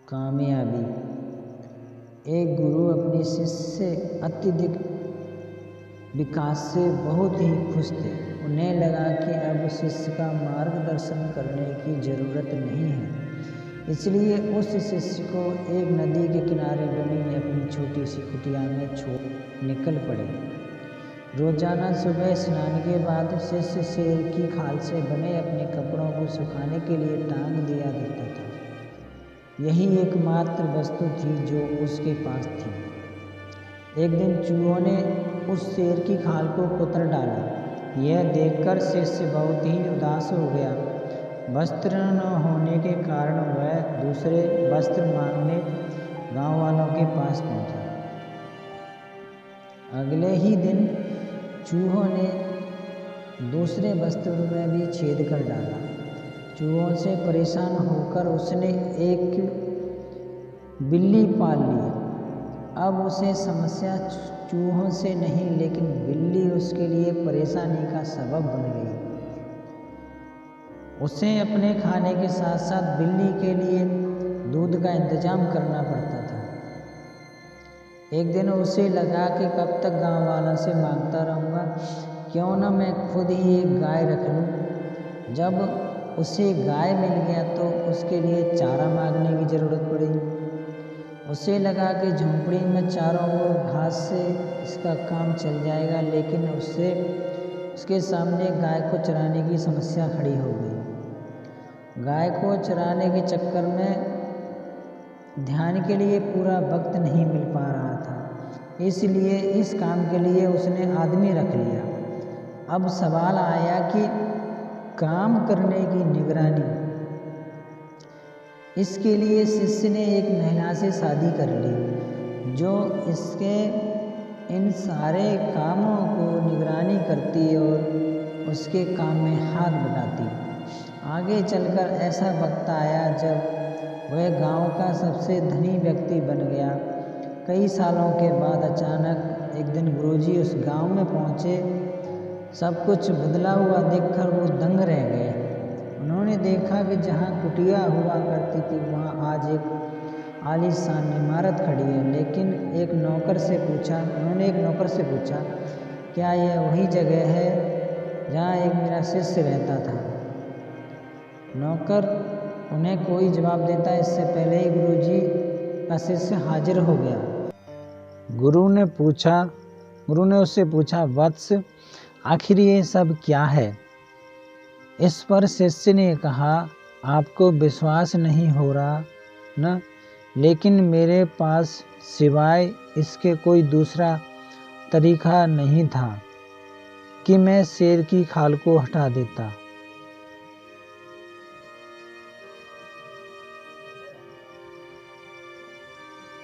कामयाबी। एक गुरु अपने शिष्य से अत्यधिक विकास से बहुत ही खुश थे। उन्हें लगा कि अब शिष्य का मार्गदर्शन करने की जरूरत नहीं है, इसलिए उस शिष्य को एक नदी के किनारे बनी अपनी छोटी सी कुटिया में छोड़ निकल पड़े। रोजाना सुबह स्नान के बाद शिष्य शेर की खाल से बने अपने कपड़ों को सुखाने के लिए टांग दिया करता था। यही एकमात्र वस्तु थी जो उसके पास थी। एक दिन चूहों ने उस शेर की खाल को कुतर डाला। यह देखकर शिष्य बहुत ही उदास हो गया। वस्त्र न होने के कारण वह दूसरे वस्त्र मांगने गांव वालों के पास पहुंचा। अगले ही दिन चूहों ने दूसरे वस्त्र में भी छेद कर डाला। चूहों से परेशान होकर उसने एक बिल्ली पाल ली। अब उसे समस्या चूहों से नहीं, लेकिन बिल्ली उसके लिए परेशानी का सबब बन गई। उसे अपने खाने के साथ साथ बिल्ली के लिए दूध का इंतजाम करना पड़ता था। एक दिन उसे लगा कि कब तक गांव वालों से मांगता रहूँगा, क्यों न मैं खुद ही एक गाय रख लूँ। जब उसे गाय मिल गया तो उसके लिए चारा मांगने की ज़रूरत पड़ी। उसे लगा कि झोंपड़ी में चारों ओर घास से इसका काम चल जाएगा, लेकिन उसके सामने गाय को चराने की समस्या खड़ी हो गई। गाय को चराने के चक्कर में ध्यान के लिए पूरा वक्त नहीं मिल पा रहा था, इसलिए इस काम के लिए उसने आदमी रख लिया। अब सवाल आया कि काम करने की निगरानी। इसके लिए शिष्य ने एक महिला से शादी कर ली, जो इसके इन सारे कामों को निगरानी करती और उसके काम में हाथ बटाती। आगे चलकर ऐसा वक्त आया जब वह गांव का सबसे धनी व्यक्ति बन गया। कई सालों के बाद अचानक एक दिन गुरुजी उस गांव में पहुंचे। सब कुछ बदला हुआ देखकर वो दंग रह गए। उन्होंने देखा कि जहां कुटिया हुआ करती थी वहां आज एक आलीशान इमारत खड़ी है। लेकिन उन्होंने एक नौकर से पूछा, क्या यह वही जगह है जहां एक मेरा शिष्य रहता था? नौकर उन्हें कोई जवाब देता इससे पहले ही गुरुजी का शिष्य हाजिर हो गया। गुरु ने उससे पूछा, वत्स, आखिर ये सब क्या है? इस पर शिष्य ने कहा, आपको विश्वास नहीं हो रहा न, लेकिन मेरे पास सिवाय इसके कोई दूसरा तरीका नहीं था कि मैं शेर की खाल को हटा देता।